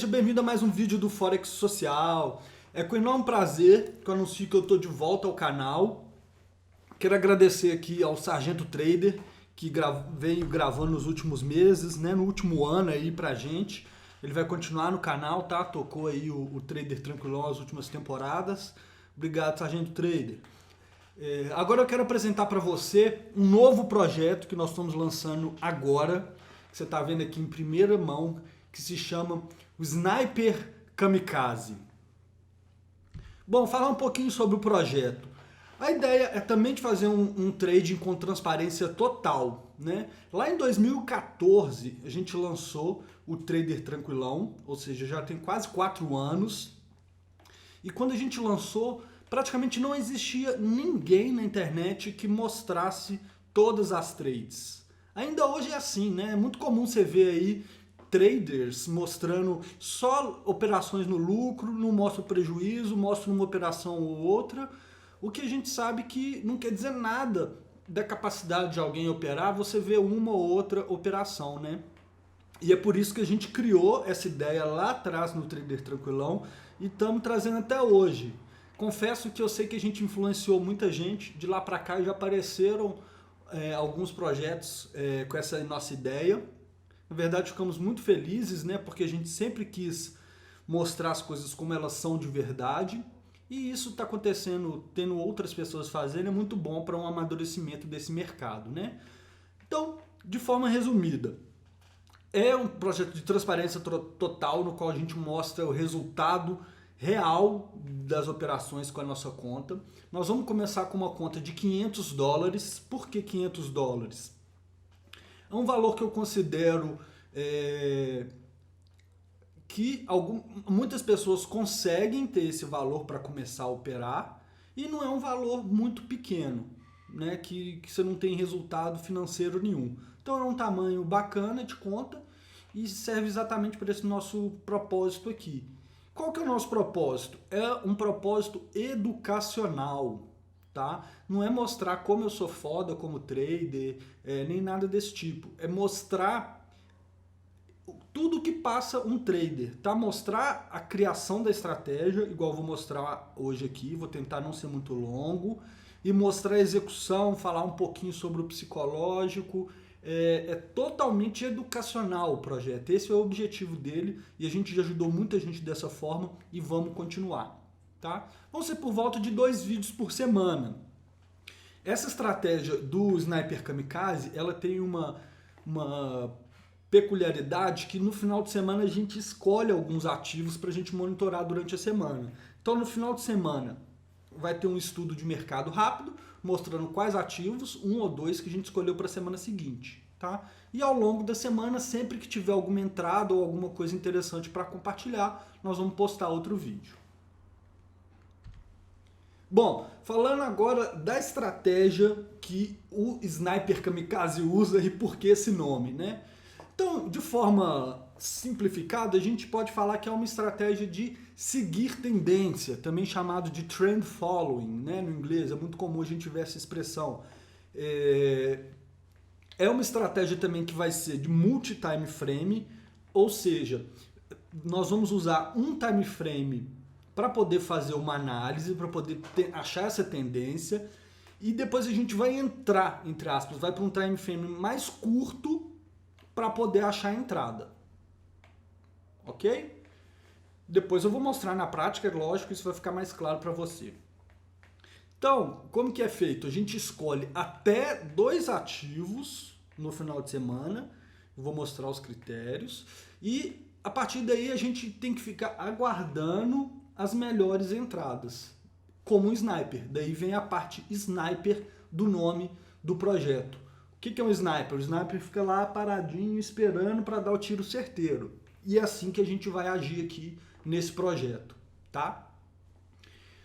seja bem-vindo a mais um vídeo do Forex Social. É com enorme prazer que eu anuncio que eu estou de volta ao canal. Quero agradecer aqui ao Sargento Trader, que veio gravando nos últimos meses, né, no último ano aí pra gente. Ele vai continuar no canal, tá? Tocou aí o Trader Tranquilão as últimas temporadas. Obrigado, Sargento Trader. Agora eu quero apresentar para você um novo projeto que nós estamos lançando agora, que você está vendo aqui em primeira mão, que se chama o Sniper Kamikaze. Bom, falar um pouquinho sobre o projeto. A ideia é também de fazer um trading com transparência total, né? Lá em 2014 a gente lançou o Trader Tranquilão, ou seja, já tem quase 4 anos. E quando a gente lançou, praticamente não existia ninguém na internet que mostrasse todas as trades. Ainda hoje é assim, né? É muito comum você ver aí traders mostrando só operações no lucro, não mostra o prejuízo, mostra uma operação ou outra. O que a gente sabe que não quer dizer nada da capacidade de alguém operar, você vê uma ou outra operação, né? E é por isso que a gente criou essa ideia lá atrás no Trader Tranquilão e estamos trazendo até hoje. Confesso que eu sei que a gente influenciou muita gente, de lá para cá já apareceram alguns projetos com essa nossa ideia. Na verdade, ficamos muito felizes, né? Porque a gente sempre quis mostrar as coisas como elas são de verdade. E isso está acontecendo, tendo outras pessoas fazendo, é muito bom para um amadurecimento desse mercado, né? Então, de forma resumida, é um projeto de transparência total no qual a gente mostra o resultado real das operações com a nossa conta. Nós vamos começar com uma conta de $500. Por que $500? É um valor que eu considero que muitas pessoas conseguem ter esse valor para começar a operar e não é um valor muito pequeno, né, que você não tem resultado financeiro nenhum. Então é um tamanho bacana de conta e serve exatamente para esse nosso propósito aqui. Qual que é o nosso propósito? É um propósito educacional, tá? Não é mostrar como eu sou foda como trader, nem nada desse tipo. É mostrar tudo que passa um trader, tá? Mostrar a criação da estratégia, igual eu vou mostrar hoje aqui, vou tentar não ser muito longo, e mostrar a execução, falar um pouquinho sobre o psicológico. É totalmente educacional o projeto, esse é o objetivo dele e a gente já ajudou muita gente dessa forma e vamos continuar, tá? Vão ser por volta de 2 vídeos por semana. Essa estratégia do Sniper Kamikaze, ela tem uma peculiaridade que no final de semana a gente escolhe alguns ativos para a gente monitorar durante a semana. Então no final de semana vai ter um estudo de mercado rápido, mostrando quais ativos, 1 ou 2 que a gente escolheu para a semana seguinte, tá? E ao longo da semana, sempre que tiver alguma entrada ou alguma coisa interessante para compartilhar, nós vamos postar outro vídeo. Bom, falando agora da estratégia que o Sniper Kamikaze usa e por que esse nome, né? Então, de forma simplificada, a gente pode falar que é uma estratégia de seguir tendência, também chamado de trend following, né? No inglês é muito comum a gente ver essa expressão. É uma estratégia também que vai ser de multi-time frame, ou seja, nós vamos usar um time frame para poder fazer uma análise, para poder achar essa tendência, e depois a gente vai entrar, entre aspas, vai para um time frame mais curto para poder achar a entrada. Ok? Depois eu vou mostrar na prática, é lógico, isso vai ficar mais claro para você. Então, como que é feito? A gente escolhe até 2 ativos no final de semana, eu vou mostrar os critérios, e a partir daí a gente tem que ficar aguardando as melhores entradas, como um sniper. Daí vem a parte sniper do nome do projeto. O que é um sniper? O sniper fica lá paradinho esperando para dar o tiro certeiro. E é assim que a gente vai agir aqui nesse projeto, tá?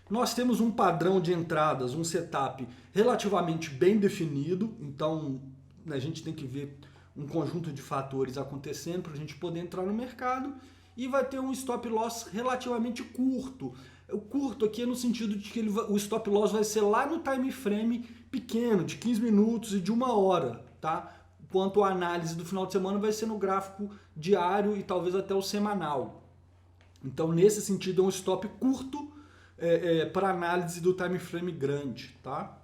Nós temos um padrão de entradas, um setup relativamente bem definido, então a gente tem que ver um conjunto de fatores acontecendo para a gente poder entrar no mercado, e vai ter um stop loss relativamente curto. O curto aqui é no sentido de que o stop loss vai ser lá no time frame pequeno, de 15 minutos e de 1 hora, tá? Enquanto a análise do final de semana vai ser no gráfico diário e talvez até o semanal. Então, nesse sentido, é um stop curto para análise do time frame grande, tá?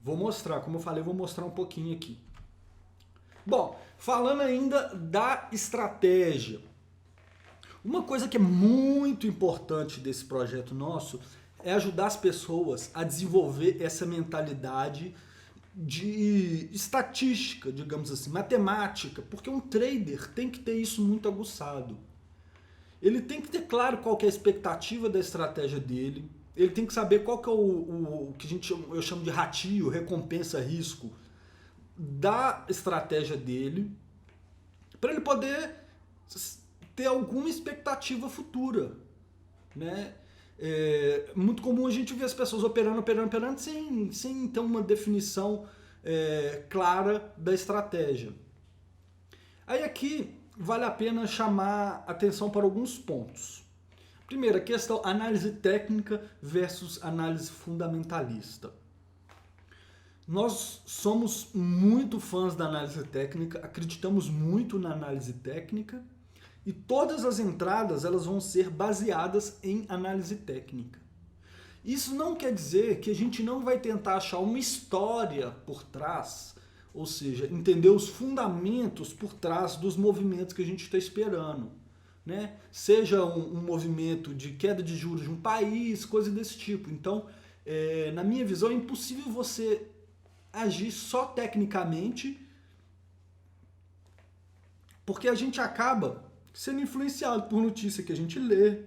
Vou mostrar, como eu falei, vou mostrar um pouquinho aqui. Bom, falando ainda da estratégia, uma coisa que é muito importante desse projeto nosso é ajudar as pessoas a desenvolver essa mentalidade de estatística, digamos assim, matemática, porque um trader tem que ter isso muito aguçado. Ele tem que ter claro qual que é a expectativa da estratégia dele, ele tem que saber qual que é o que eu chamo de ratio, recompensa-risco da estratégia dele, para ele poder ter alguma expectativa futura, né? É muito comum a gente ver as pessoas operando sem ter uma definição clara da estratégia. Aí aqui vale a pena chamar atenção para alguns pontos. Primeira questão, análise técnica versus análise fundamentalista. Nós somos muito fãs da análise técnica, acreditamos muito na análise técnica e todas as entradas elas vão ser baseadas em análise técnica. Isso não quer dizer que a gente não vai tentar achar uma história por trás, ou seja, entender os fundamentos por trás dos movimentos que a gente está esperando, né? Seja um movimento de queda de juros de um país, coisa desse tipo. Então, na minha visão, é impossível você agir só tecnicamente, porque a gente acaba sendo influenciado por notícia que a gente lê,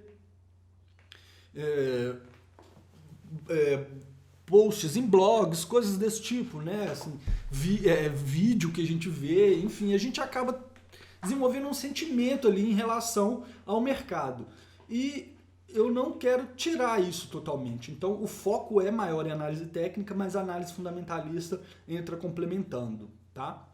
posts em blogs, coisas desse tipo, né? Assim, vídeo que a gente vê, enfim, a gente acaba desenvolvendo um sentimento ali em relação ao mercado. E eu não quero tirar isso totalmente. Então, o foco é maior em análise técnica, mas a análise fundamentalista entra complementando, tá?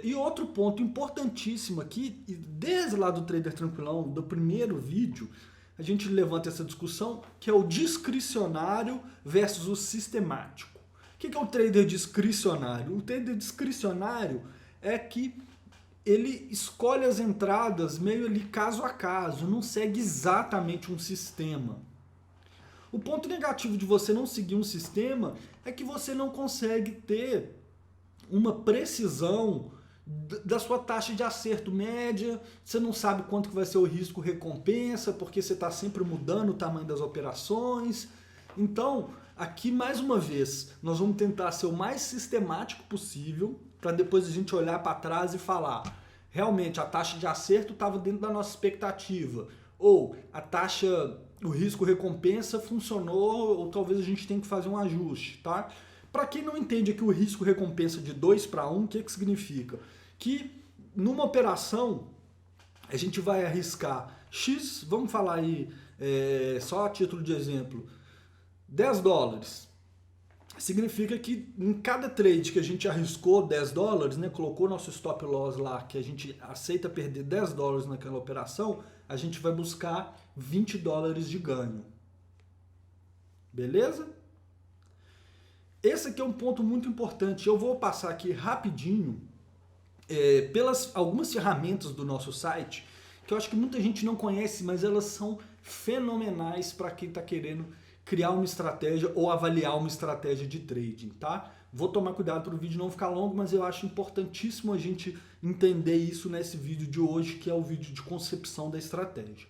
E outro ponto importantíssimo aqui, desde lá do Trader Tranquilão, do primeiro vídeo, a gente levanta essa discussão, que é o discricionário versus o sistemático. O que é o trader discricionário? O trader discricionário é que ele escolhe as entradas meio ali caso a caso, não segue exatamente um sistema. O ponto negativo de você não seguir um sistema é que você não consegue ter uma precisão da sua taxa de acerto média, você não sabe quanto que vai ser o risco recompensa, porque você está sempre mudando o tamanho das operações. Então, aqui mais uma vez, nós vamos tentar ser o mais sistemático possível, para depois a gente olhar para trás e falar, realmente a taxa de acerto estava dentro da nossa expectativa, ou a taxa, o risco recompensa funcionou, ou talvez a gente tenha que fazer um ajuste, tá? Para quem não entende aqui o risco recompensa de 2 para 1, o que significa? Que numa operação a gente vai arriscar X, vamos falar aí, só a título de exemplo, $10. Significa que em cada trade que a gente arriscou $10, né, colocou nosso stop loss lá, que a gente aceita perder $10 naquela operação, a gente vai buscar $20 de ganho. Beleza? Esse aqui é um ponto muito importante. Eu vou passar aqui rapidinho pelas algumas ferramentas do nosso site, que eu acho que muita gente não conhece, mas elas são fenomenais para quem está querendo criar uma estratégia ou avaliar uma estratégia de trading, tá? Vou tomar cuidado para o vídeo não ficar longo, mas eu acho importantíssimo a gente entender isso nesse vídeo de hoje, que é o vídeo de concepção da estratégia.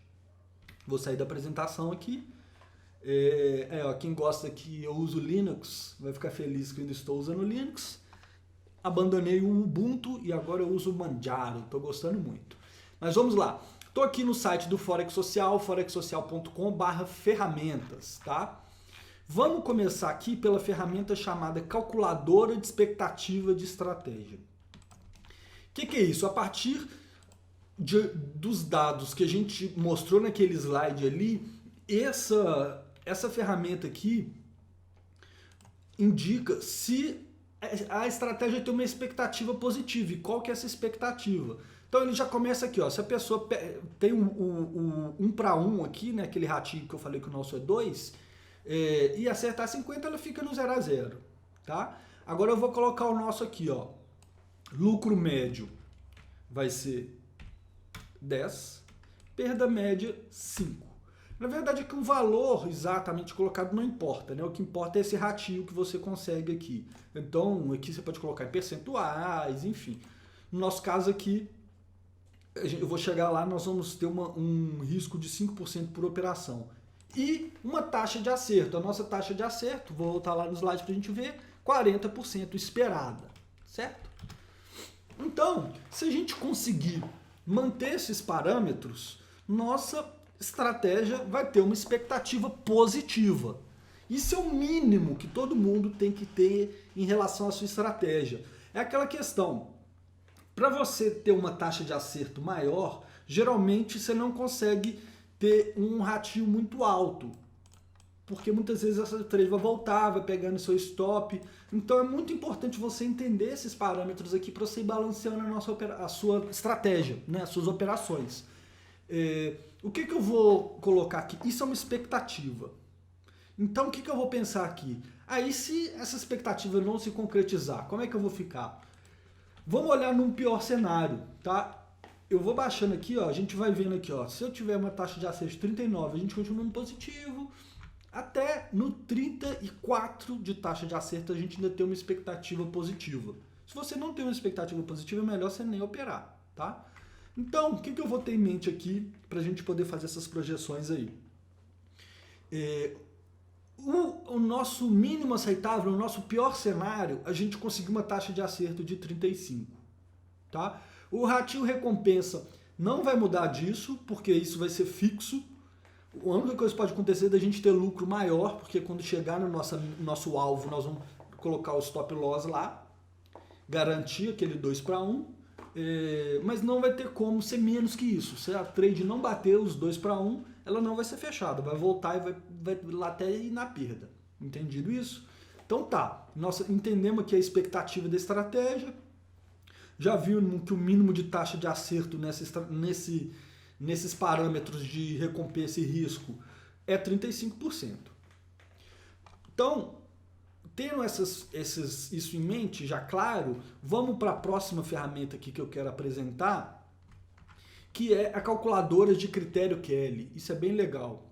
Vou sair da apresentação aqui. Quem gosta que eu uso Linux vai ficar feliz que eu ainda estou usando Linux. Abandonei o Ubuntu e agora eu uso o Manjaro, estou gostando muito. Mas vamos lá. Estou aqui no site do Forex Social, forexsocial.com/ferramentas, tá? Vamos começar aqui pela ferramenta chamada calculadora de expectativa de estratégia. O que é isso? A partir dos dados que a gente mostrou naquele slide ali, essa ferramenta aqui indica se a estratégia tem uma expectativa positiva. E qual que é essa expectativa? Então ele já começa aqui, ó, se a pessoa tem um para 1 aqui, né, aquele ratinho que eu falei que o nosso é 2, e acertar 50, ela fica no 0 a 0, tá? Agora eu vou colocar o nosso aqui, ó, lucro médio vai ser 10, perda média 5. Na verdade é que o valor exatamente colocado não importa, né? O que importa é esse ratinho que você consegue aqui. Então aqui você pode colocar em percentuais, enfim. No nosso caso aqui, eu vou chegar lá, nós vamos ter um risco de 5% por operação. E uma taxa de acerto. A nossa taxa de acerto, vou voltar lá no slide para a gente ver, 40% esperada, certo? Então, se a gente conseguir manter esses parâmetros, nossa estratégia vai ter uma expectativa positiva. Isso é o mínimo que todo mundo tem que ter em relação à sua estratégia. É aquela questão, para você ter uma taxa de acerto maior, geralmente você não consegue ter um ratio muito alto, porque muitas vezes essa trade vai voltar, vai pegando seu stop. Então é muito importante você entender esses parâmetros aqui para você ir balanceando a sua estratégia, né? As suas operações. O que eu vou colocar aqui? Isso é uma expectativa. Então o que eu vou pensar aqui? Aí se essa expectativa não se concretizar, como é que eu vou ficar? Vamos olhar num pior cenário, tá? Eu vou baixando aqui, ó, a gente vai vendo aqui, ó, se eu tiver uma taxa de acerto de 39, a gente continua no positivo, até no 34 de taxa de acerto a gente ainda tem uma expectativa positiva. Se você não tem uma expectativa positiva, é melhor você nem operar, tá? Então, o que eu vou ter em mente aqui para a gente poder fazer essas projeções aí? O nosso mínimo aceitável, o nosso pior cenário, a gente conseguiu uma taxa de acerto de 35, tá? O ratio recompensa não vai mudar disso, porque isso vai ser fixo. A única coisa que pode acontecer é da gente ter lucro maior, porque quando chegar no nosso alvo, nós vamos colocar o stop loss lá, garantir aquele 2-1, mas não vai ter como ser menos que isso. Se a trade não bater os 2-1, ela não vai ser fechada, vai voltar e vai lá até ir na perda. Entendido isso? Então tá, nós entendemos aqui a expectativa da estratégia, já viu que o mínimo de taxa de acerto nesses parâmetros de recompensa e risco é 35%. Então, tendo isso em mente, já claro, vamos para a próxima ferramenta aqui que eu quero apresentar, que é a calculadora de critério Kelly. Isso é bem legal.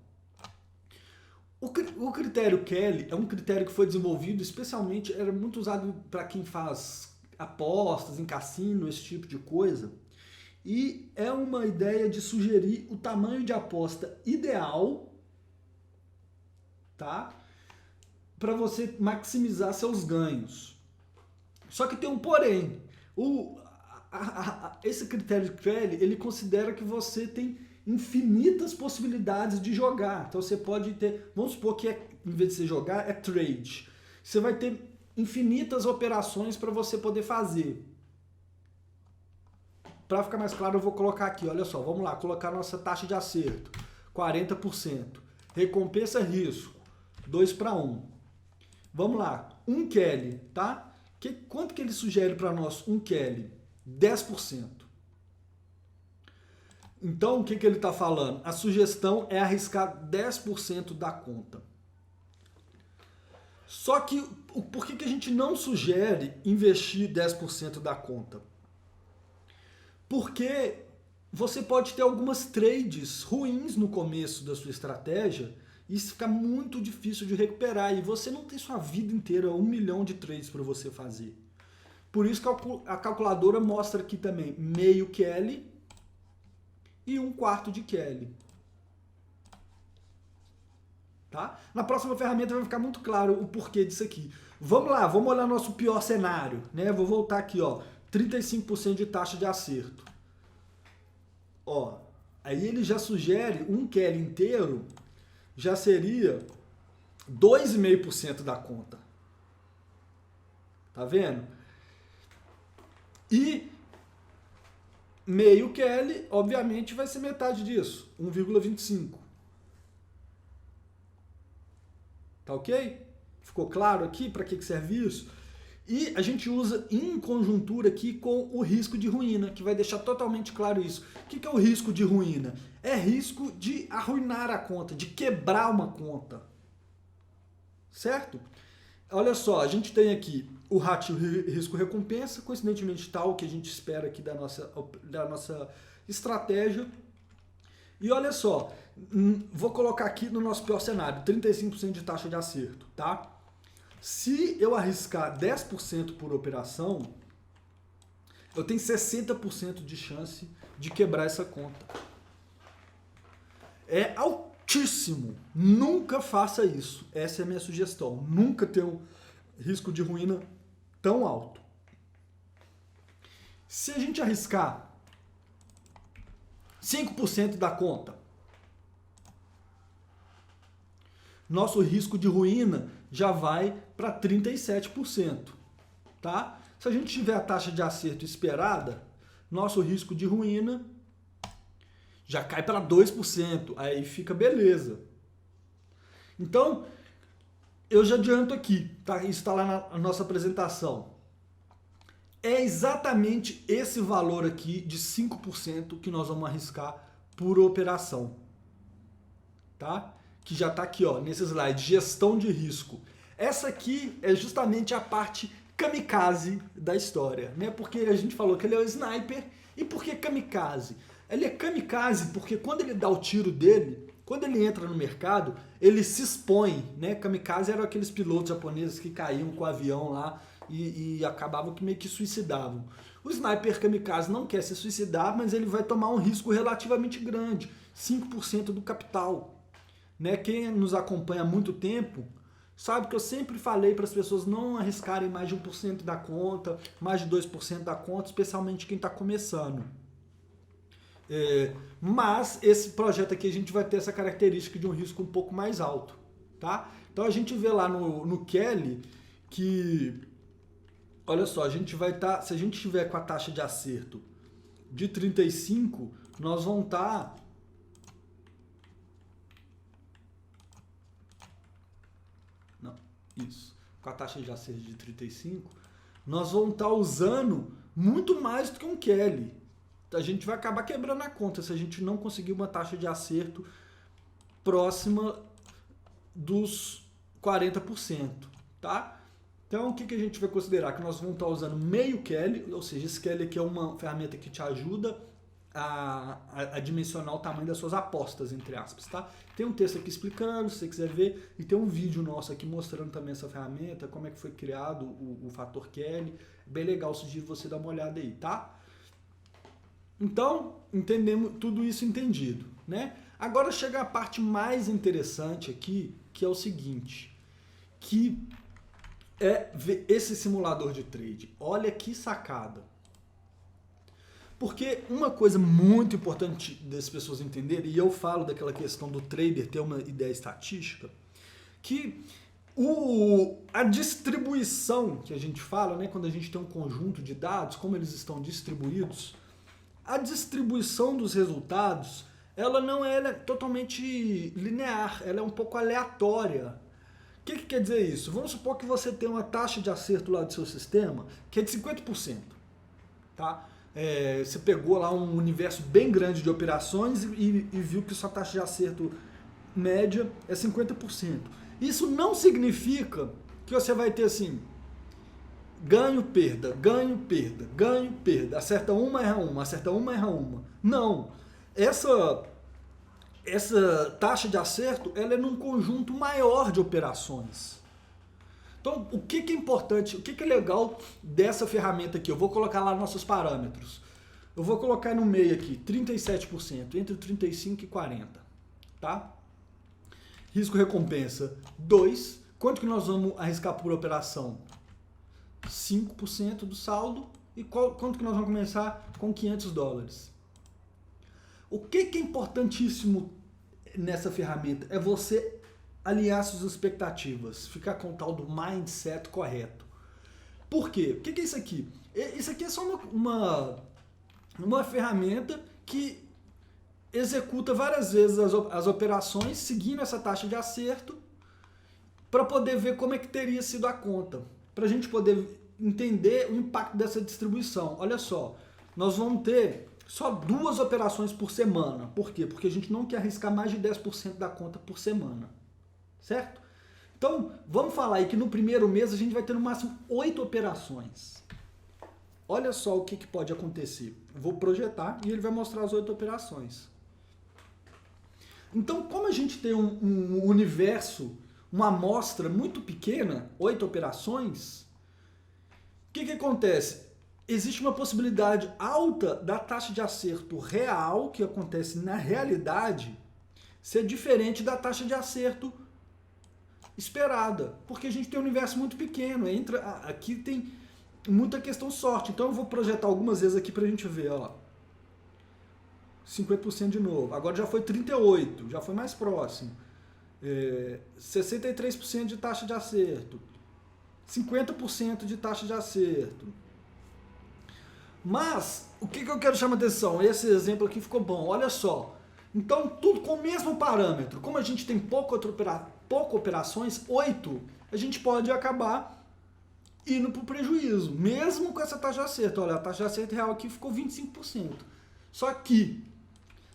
O critério Kelly é um critério que foi desenvolvido especialmente, era muito usado para quem faz apostas em cassino, esse tipo de coisa. E é uma ideia de sugerir o tamanho de aposta ideal, tá? Para você maximizar seus ganhos. Só que tem um porém. Esse critério de Kelly, ele considera que você tem infinitas possibilidades de jogar. Então você pode ter, vamos supor que em vez de você jogar, é trade. Você vai ter infinitas operações para você poder fazer. Para ficar mais claro, eu vou colocar aqui, olha só, vamos lá, colocar nossa taxa de acerto, 40%. Recompensa risco, 2-1. Vamos lá, 1 Kelly, tá? Quanto que ele sugere para nós, 1 Kelly? 10%. Então, o que ele está falando? A sugestão é arriscar 10% da conta. Só que, por que a gente não sugere investir 10% da conta? Porque você pode ter algumas trades ruins no começo da sua estratégia e isso fica muito difícil de recuperar. E você não tem sua vida inteira 1 milhão de trades para você fazer. Por isso que a calculadora mostra aqui também meio Kelly e 1/4 de Kelly. Tá? Na próxima ferramenta vai ficar muito claro o porquê disso aqui. Vamos lá, vamos olhar nosso pior cenário. Né? Vou voltar aqui, ó, 35% de taxa de acerto. Ó, aí ele já sugere 1 Kelly inteiro, já seria 2,5% da conta. Tá vendo? E meio Kelly, obviamente, vai ser metade disso, 1,25. Tá ok? Ficou claro aqui para que serve isso? E a gente usa em conjuntura aqui com o risco de ruína, que vai deixar totalmente claro isso. O que é o risco de ruína? É risco de arruinar a conta, de quebrar uma conta. Certo? Olha só, a gente tem aqui o ratio risco-recompensa, coincidentemente tal que a gente espera aqui da nossa estratégia. E olha só, vou colocar aqui no nosso pior cenário, 35% de taxa de acerto, tá? Se eu arriscar 10% por operação, eu tenho 60% de chance de quebrar essa conta. É altíssimo. Nunca faça isso. Essa é a minha sugestão. Nunca tenha um risco de ruína tão alto. Se a gente arriscar 5% da conta, nosso risco de ruína já vai para 37%, tá? Se a gente tiver a taxa de acerto esperada, nosso risco de ruína já cai para 2%, aí fica beleza. Então, eu já adianto aqui, tá? Isso está lá na nossa apresentação. É exatamente esse valor aqui de 5% que nós vamos arriscar por operação, tá? Que já está aqui, ó, nesse slide, gestão de risco. Essa aqui é justamente a parte kamikaze da história, né? Porque a gente falou que ele é o sniper. E por que kamikaze? Ele é kamikaze porque quando ele dá o tiro dele, quando ele entra no mercado, ele se expõe, né? Kamikaze eram aqueles pilotos japoneses que caíam com o avião lá e acabavam que meio que suicidavam. O sniper kamikaze não quer se suicidar, mas ele vai tomar um risco relativamente grande, 5% do capital. Né? Quem nos acompanha há muito tempo sabe que eu sempre falei para as pessoas não arriscarem mais de 1% da conta, mais de 2% da conta, especialmente quem está começando. Mas esse projeto aqui a gente vai ter essa característica de um risco um pouco mais alto. Tá? Então a gente vê lá no Kelly que, olha só, a gente vai estar, se a gente tiver com a taxa de acerto de 35, nós vamos estar isso, com a taxa de acerto de 35, nós vamos estar usando muito mais do que um Kelly. A gente vai acabar quebrando a conta se a gente não conseguir uma taxa de acerto próxima dos 40%, tá? Então, o que a gente vai considerar? Que nós vamos estar usando meio Kelly, ou seja, esse Kelly aqui é uma ferramenta que te ajuda a dimensionar o tamanho das suas apostas, entre aspas, tá? Tem um texto aqui explicando, se você quiser ver, e tem um vídeo nosso aqui mostrando também essa ferramenta, como é que foi criado o fator Kelly. Bem legal, sugiro você dar uma olhada aí, tá? Então, entendemos tudo isso entendido, né? Agora chega a parte mais interessante aqui, que é o seguinte, que é ver esse simulador de trade. Olha que sacada. Porque uma coisa muito importante das pessoas entenderem, e eu falo daquela questão do trader ter uma ideia estatística, que a distribuição que a gente fala, né, quando a gente tem um conjunto de dados, como eles estão distribuídos, a distribuição dos resultados, ela não é totalmente linear, ela é um pouco aleatória. O que quer dizer isso? Vamos supor que você tem uma taxa de acerto lá do seu sistema que é de 50%, tá? Você pegou lá um universo bem grande de operações e viu que sua taxa de acerto média é 50%. Isso não significa que você vai ter assim, ganho, perda, ganho, perda, ganho, perda, acerta uma, erra uma, acerta uma, erra uma. Não. Essa taxa de acerto ela é num conjunto maior de operações. Então, o que é importante, o que é legal dessa ferramenta aqui? Eu vou colocar lá nossos parâmetros. Eu vou colocar no meio aqui, 37%, entre 35% e 40%. Tá? Risco-recompensa, 2%. Quanto que nós vamos arriscar por operação? 5% do saldo. E quanto que nós vamos começar? Com $500. O que é importantíssimo nessa ferramenta? É você alinhar suas expectativas, ficar com o tal do mindset correto. Por quê? O que é isso aqui? Isso aqui é só uma ferramenta que executa várias vezes as operações seguindo essa taxa de acerto para poder ver como é que teria sido a conta, para a gente poder entender o impacto dessa distribuição. Olha só, nós vamos ter só 2 operações por semana. Por quê? Porque a gente não quer arriscar mais de 10% da conta por semana. Certo? Então, vamos falar aí que no primeiro mês a gente vai ter no máximo 8 operações. olha só o que pode acontecer. Eu vou projetar e ele vai mostrar as 8 operações. Então, como a gente tem um universo, uma amostra muito pequena, 8 operações, o que acontece? Existe uma possibilidade alta da taxa de acerto real, que acontece na realidade, ser diferente da taxa de acerto esperada, porque a gente tem um universo muito pequeno, aqui tem muita questão sorte. Então eu vou projetar algumas vezes aqui pra gente ver, ó. 50% de novo. Agora já foi 38%, já foi mais próximo. 63% de taxa de acerto. 50% de taxa de acerto. Mas, o que eu quero chamar a atenção? Esse exemplo aqui ficou bom, olha só. Então, tudo com o mesmo parâmetro. Como a gente tem pouco operações, 8, a gente pode acabar indo para o prejuízo, mesmo com essa taxa de acerto. Olha, a taxa de acerto real aqui ficou 25%. Só que,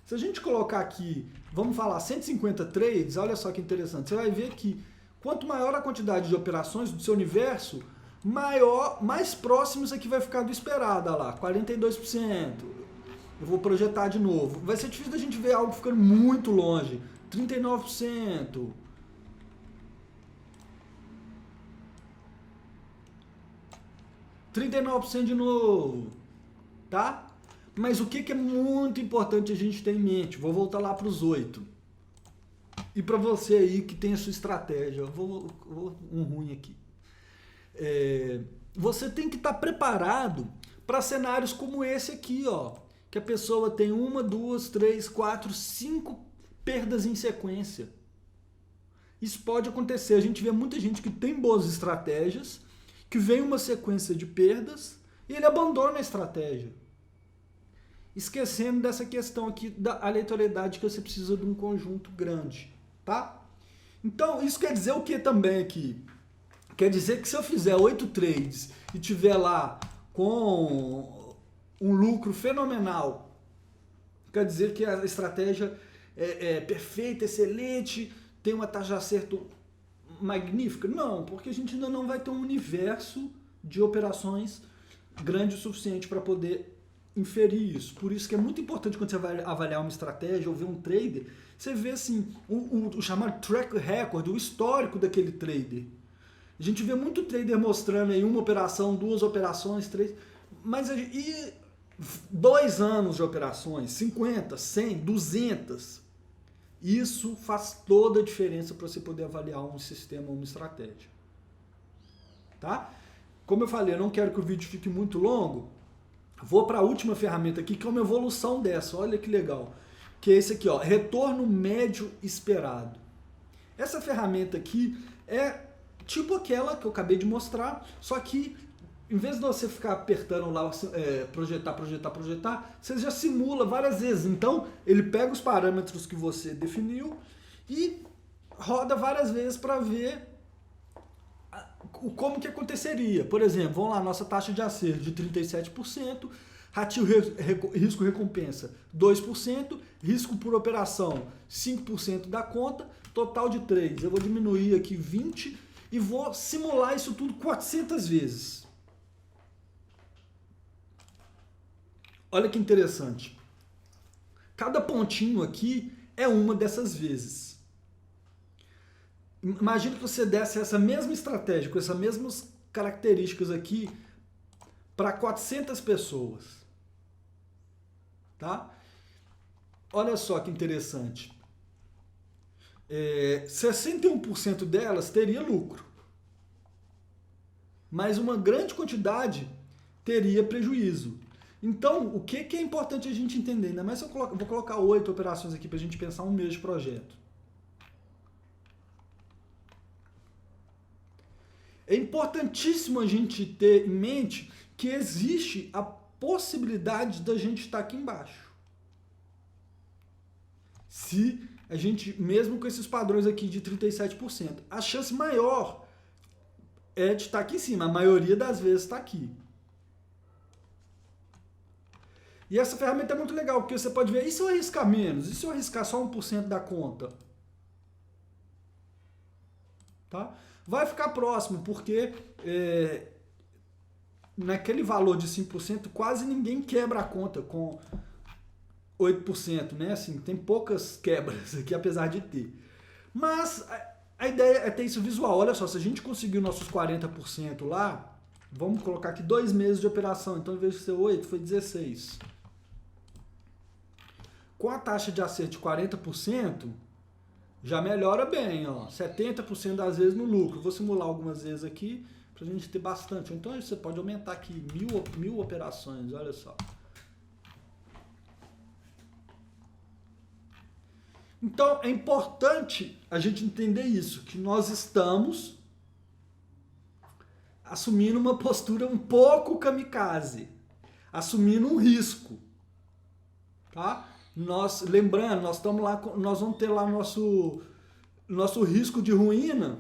se a gente colocar aqui, vamos falar 150 trades, olha só que interessante, você vai ver que quanto maior a quantidade de operações do seu universo, mais próximos aqui vai ficar do esperado, olha lá, 42%. Eu vou projetar de novo. Vai ser difícil da gente ver algo ficando muito longe. 39%. 39% de novo. Tá? Mas o que é muito importante a gente ter em mente? Vou voltar lá para os 8. E para você aí que tem a sua estratégia, eu vou um ruim aqui. Você tem que estar preparado para cenários como esse aqui, ó. Que a pessoa tem 1, 2, 3, 4, 5 perdas em sequência. Isso pode acontecer. A gente vê muita gente que tem boas estratégias, que vem uma sequência de perdas e ele abandona a estratégia. Esquecendo dessa questão aqui da aleatoriedade, que você precisa de um conjunto grande, tá? Então, isso quer dizer o que também aqui? Quer dizer que se eu fizer 8 trades e tiver lá com um lucro fenomenal, quer dizer que a estratégia é perfeita, excelente, tem uma taxa de acerto magnífica? Não, porque a gente ainda não vai ter um universo de operações grande o suficiente para poder inferir isso. Por isso que é muito importante quando você vai avaliar uma estratégia ou ver um trader, você vê assim, o chamado track record, o histórico daquele trader. A gente vê muito trader mostrando aí uma operação, 2 operações, 3, mas e 2 anos de operações, 50, 100, 200. Isso faz toda a diferença para você poder avaliar um sistema ou uma estratégia. Tá? Como eu falei, eu não quero que o vídeo fique muito longo. Vou para a última ferramenta aqui, que é uma evolução dessa. Olha que legal. Que é esse aqui, ó, retorno médio esperado. Essa ferramenta aqui é tipo aquela que eu acabei de mostrar, só que em vez de você ficar apertando lá, projetar, você já simula várias vezes. Então, ele pega os parâmetros que você definiu e roda várias vezes para ver como que aconteceria. Por exemplo, vamos lá, nossa taxa de acerto de 37%, ratio risco-recompensa 2%, risco por operação 5% da conta, total de trades. Eu vou diminuir aqui 20 e vou simular isso tudo 400 vezes. Olha que interessante. Cada pontinho aqui é uma dessas vezes. Imagina que você desse essa mesma estratégia, com essas mesmas características aqui, para 400 pessoas. Tá? Olha só que interessante. 61% delas teria lucro. Mas uma grande quantidade teria prejuízo. Então, o que é importante a gente entender? Ainda mais se eu vou colocar 8 operações aqui para a gente pensar um mês de projeto. É importantíssimo a gente ter em mente que existe a possibilidade da gente estar aqui embaixo. Se a gente, mesmo com esses padrões aqui de 37%, a chance maior é de estar aqui em cima. A maioria das vezes está aqui. E essa ferramenta é muito legal, porque você pode ver, e se eu arriscar menos? E se eu arriscar só 1% da conta? Tá? Vai ficar próximo, porque naquele valor de 5%, quase ninguém quebra a conta com 8%, né? Assim, tem poucas quebras aqui, apesar de ter. Mas a ideia é ter isso visual. Olha só, se a gente conseguiu nossos 40% lá, vamos colocar aqui 2 meses de operação. Então, em vez de ser 8, foi 16. Com a taxa de acerto de 40%, já melhora bem, ó. 70% das vezes no lucro. Vou simular algumas vezes aqui para a gente ter bastante. Então, você pode aumentar aqui 1.000 operações, olha só. Então, é importante a gente entender isso, que nós estamos assumindo uma postura um pouco kamikaze, assumindo um risco, tá? Lembrando, nós estamos lá, nós vamos ter lá nosso risco de ruína.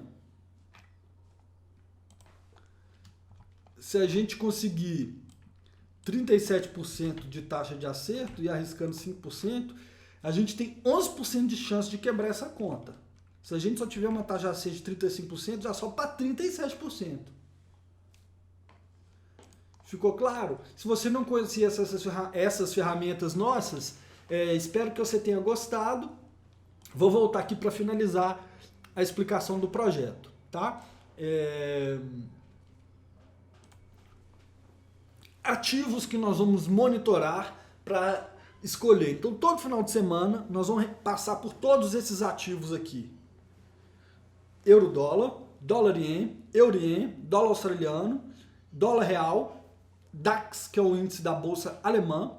Se a gente conseguir 37% de taxa de acerto e arriscando 5%, a gente tem 11% de chance de quebrar essa conta. Se a gente só tiver uma taxa de acerto de 35%, já sobe para 37%. Ficou claro? Se você não conhecia essas ferramentas nossas, espero que você tenha gostado. Vou voltar aqui para finalizar a explicação do projeto, tá? Ativos que nós vamos monitorar para escolher. Então, todo final de semana, nós vamos passar por todos esses ativos aqui. Euro-dólar, dólar-ien, euro-ien, dólar australiano, dólar real, DAX, que é o índice da bolsa alemã,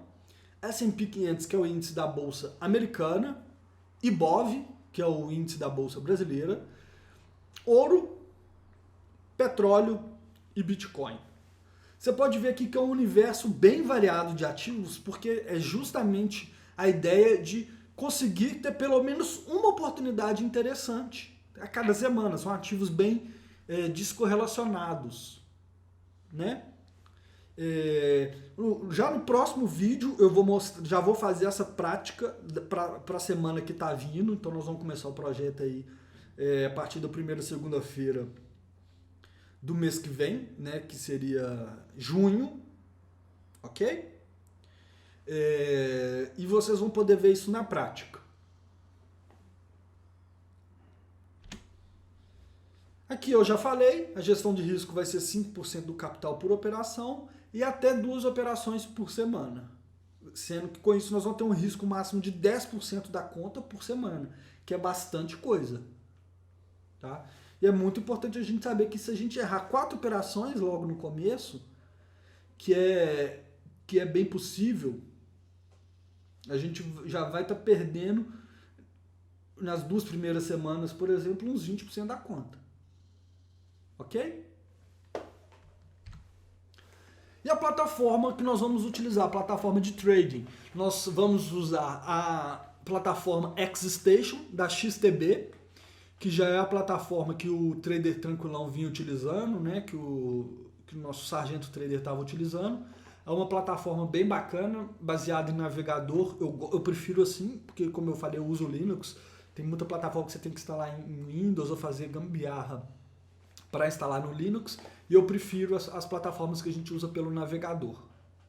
S&P 500, que é o índice da bolsa americana, IBOV, que é o índice da bolsa brasileira, ouro, petróleo e Bitcoin. Você pode ver aqui que é um universo bem variado de ativos, porque é justamente a ideia de conseguir ter pelo menos uma oportunidade interessante a cada semana. São ativos bem descorrelacionados, né? Já no próximo vídeo eu vou mostrar, já vou fazer essa prática para a semana que está vindo. Então nós vamos começar o projeto aí a partir da primeira segunda-feira do mês que vem, né, que seria junho, ok? E vocês vão poder ver isso na prática. Aqui eu já falei, a gestão de risco vai ser 5% do capital por operação e até 2 operações por semana. Sendo que com isso nós vamos ter um risco máximo de 10% da conta por semana, que é bastante coisa, tá? E é muito importante a gente saber que se a gente errar 4 operações logo no começo, que é bem possível, a gente já vai estar perdendo nas 2 primeiras semanas, por exemplo, uns 20% da conta. Ok? E a plataforma que nós vamos utilizar, a plataforma de trading. Nós vamos usar a plataforma XStation da XTB, que já é a plataforma que o Trader Tranquilão vinha utilizando, né? Que o nosso Sargento Trader estava utilizando. É uma plataforma bem bacana, baseada em navegador. Eu prefiro assim, porque como eu falei, eu uso o Linux. Tem muita plataforma que você tem que instalar em Windows ou fazer gambiarra para instalar no Linux. E eu prefiro as plataformas que a gente usa pelo navegador.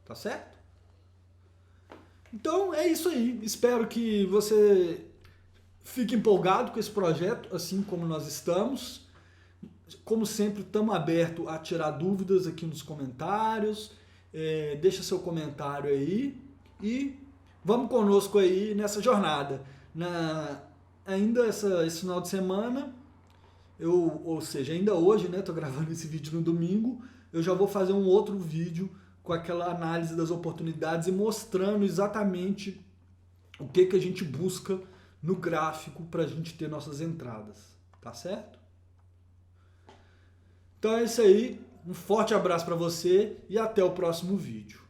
Tá certo? Então é isso aí. Espero que você fique empolgado com esse projeto, assim como nós estamos. Como sempre, estamos abertos a tirar dúvidas aqui nos comentários. Deixa seu comentário aí e vamos conosco aí nessa jornada. Ainda esse final de semana, ou seja, ainda hoje, né? Estou gravando esse vídeo no domingo, eu já vou fazer um outro vídeo com aquela análise das oportunidades e mostrando exatamente o que a gente busca no gráfico para a gente ter nossas entradas, tá certo? Então é isso aí, um forte abraço para você e até o próximo vídeo.